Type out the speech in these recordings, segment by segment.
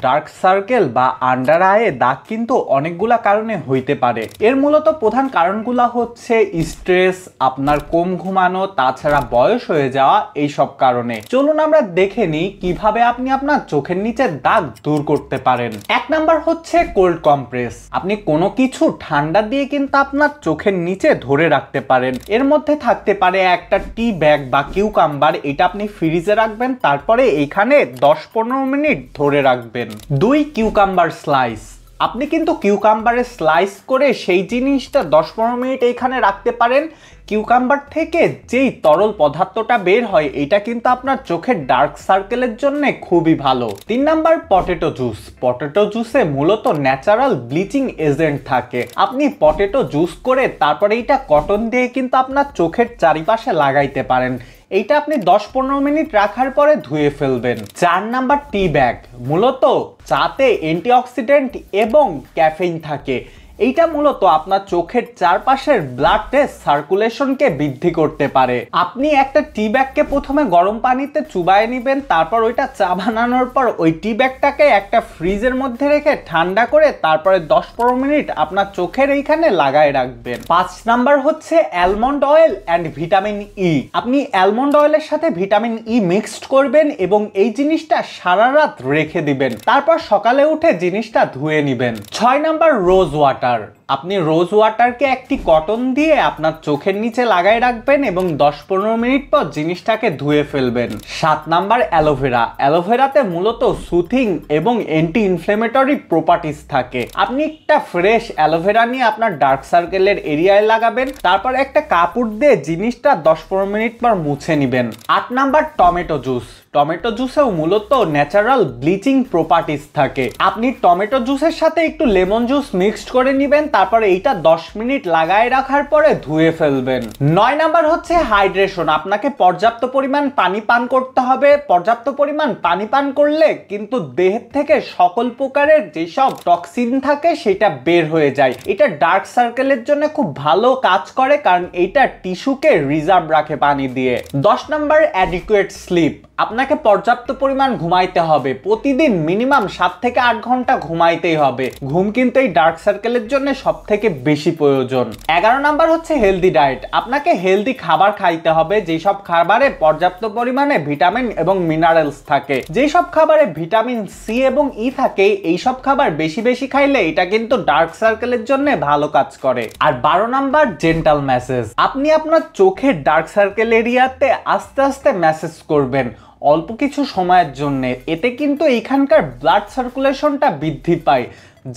Dark circle বা under আয়ে দাগ কিন্তু অনেকগুলা কারণে হইতে পারে। এর মূলত প্রধান কারণগুলো হচ্ছে স্ট্রেস, আপনার কম ঘুমানো, তাছাড়া বয়স হয়ে যাওয়া, এইসব কারণে। চলুন আমরা দেখে নিই কিভাবে আপনি আপনার চোখের নিচের দাগ দূর করতে পারেন। এক নাম্বার হচ্ছে কোল্ড কম্প্রেস। আপনি কোনো কিছু ঠান্ডা দিয়ে কিন্তু আপনার চোখের নিচে ধরে রাখতে পারেন। এর মধ্যে থাকতে পারে একটা টি ব্যাগ বা কিউকাম্বার, এটা আপনি ফ্রিজে রাখবেন, তারপরে এইখানে 10-15 মিনিট ধরে রাখবেন। 2 কিউকাম্বার স্লাইস। আপনি কিন্তু কিউকাম্বারে স্লাইস করে সেই জিনিসটা 10-15 মিনিট এইখানে রাখতে পারেন। কিউকাম্বার থেকে যেই তরল পদার্থটা বের হয় এটা কিন্তু আপনার চোখের ডার্ক সার্কেলের জন্য খুবই ভালো। 3 নাম্বার পটেটো জুস। পটেটো জুসে মূলত ন্যাচারাল ব্লিচিং এজেন্ট থাকে। আপনি পটেটো জুস করে তারপরে এইটা কটন দিয়ে কিন্তু আপনার চোখের চারিপাশে লাগাইতে পারেন। এইটা আপনি 10-15 মিনিট রাখার পরে ধুয়ে ফেলবেন। 4 নাম্বার টি ব্যাগ। মূলত চাতে অ্যান্টিঅক্সিডেন্ট এবং ক্যাফেইন থাকে। এইটা মূলত আপনার চোখের চারপাশের ব্লাড সার্কুলেশনকে বৃদ্ধি করতে পারে। আপনি একটা টি ব্যাগকে প্রথমে গরম পানিতে চুবায়ে নেবেন, তারপর ওইটা চা বানানোর পর ওই টি ব্যাগটাকে একটা ফ্রিজের মধ্যে রেখে ঠান্ডা করে তারপরে 10-15 মিনিট আপনার চোখের এইখানে লাগায় রাখবেন। 5 নাম্বার হচ্ছে almond oil and vitamin E. আপনি অ্যালমন্ড অয়েলের সাথে ভিটামিন ই মিক্সড করবেন এবং এই জিনিসটা সারা রাত রেখে দিবেন, তারপর সকালে উঠে জিনিসটা ধুয়ে নেবেন। 6 নাম্বার রোজ ওয়াটার। আপনি রোজ ওয়াটারকে একটি কটন দিয়ে আপনার চোখের নিচে লাগায় রাখবেন এবং 10-15 মিনিট পর জিনিসটাকে ধুয়ে ফেলবেন। 7 নাম্বার অ্যালোভেরা। অ্যালোভেরাতে মূলত সুথিং এবং অ্যান্টি ইনফ্লেমেটরি প্রপার্টিজ থাকে। আপনি একটা ফ্রেশ অ্যালোভেরা নিয়ে আপনার ডার্ক সার্কেলের এরিয়ায় লাগাবেন, তারপর একটা কাপড় দিয়ে জিনিসটা 10-15 মিনিট পর মুছে নেবেন। 8 নাম্বার টমেটো জুস। টমেটো জুসেও মূলত ন্যাচারাল ব্লিচিং প্রপার্টিজ থাকে। আপনি টমেটো জুসের সাথে একটু লেমন জুস মিক্সড করে নেবেন, তারপরে এইটা 10 মিনিট লাগায় রাখার পরে ধুয়ে ফেলবেন। 9 নাম্বার হচ্ছে হাইড্রেশন। আপনাকে পর্যাপ্ত পরিমাণ পানি পান করতে হবে। পর্যাপ্ত পরিমাণ পানি পান করলে কিন্তু দেহের থেকে সকল প্রকারের যেসব টক্সিন থাকে সেটা বের হয়ে যায়। এটা ডার্ক সার্কেলের জন্য খুব ভালো কাজ করে, কারণ এটা টিস্যুকে রিজার্ভ রাখে পানি দিয়ে। 10 নাম্বার অ্যাডিকুয়েট স্লিপ। আপনাকে পর্যাপ্ত পরিমাণ ঘুমাইতে হবে। প্রতিদিন মিনিমাম 7 থেকে 8 ঘন্টা ঘুমাইতেই হবে। ঘুম কিন্তু এই ডার্ক সার্কেলের জন্য সব থেকে বেশি প্রয়োজন। 11 নাম্বার হচ্ছে হেলদি ডায়েট। আপনাকে হেলদি খাবার খাইতে হবে, যেসব খাবারে পর্যাপ্ত পরিমাণে ভিটামিন এবং মিনারেলস থাকে। যেসব খাবারে ভিটামিন সি এবং ই থাকে, এইসব খাবার বেশি বেশি খাইলে এটা কিন্তু ডার্ক সার্কেলের জন্য ভালো কাজ করে। আর 12 নাম্বার জেন্টাল ম্যাসেজ। আপনি আপনার চোখের ডার্ক সার্কেল এরিয়াতে আস্তে আস্তে ম্যাসেজ করবেন অল্প কিছু সময়ের জন্য। এতে কিন্তু এখানকার ব্লাড সার্কুলেশনটা বৃদ্ধি পায়,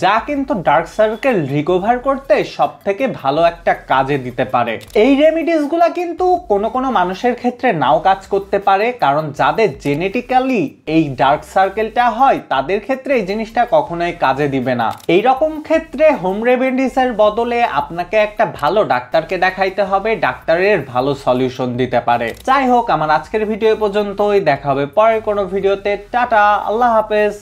যা কিন্তু ডার্ক সার্কেল রিকভার করতে সব থেকে ভালো একটা কাজে দিতে পারে। এই রেমিডিসগুলা কিন্তু কোনো মানুষের ক্ষেত্রে নাও কাজ করতে পারে, কারণ যাদের জেনেটিক্যালি এই ডার্ক সার্কেলটা হয় তাদের ক্ষেত্রে এই জিনিসটা কখনোই কাজে দিবে না। এই রকম ক্ষেত্রে হোম রেমিডিসের বদলে আপনাকে একটা ভালো ডাক্তারকে দেখাইতে হবে, ডাক্তারের ভালো সলিউশন দিতে পারে। যাই হোক, আমার আজকের ভিডিও পর্যন্তই। দেখা হবে পরের কোনো ভিডিওতে। টাটা, আল্লাহ হাফেজ।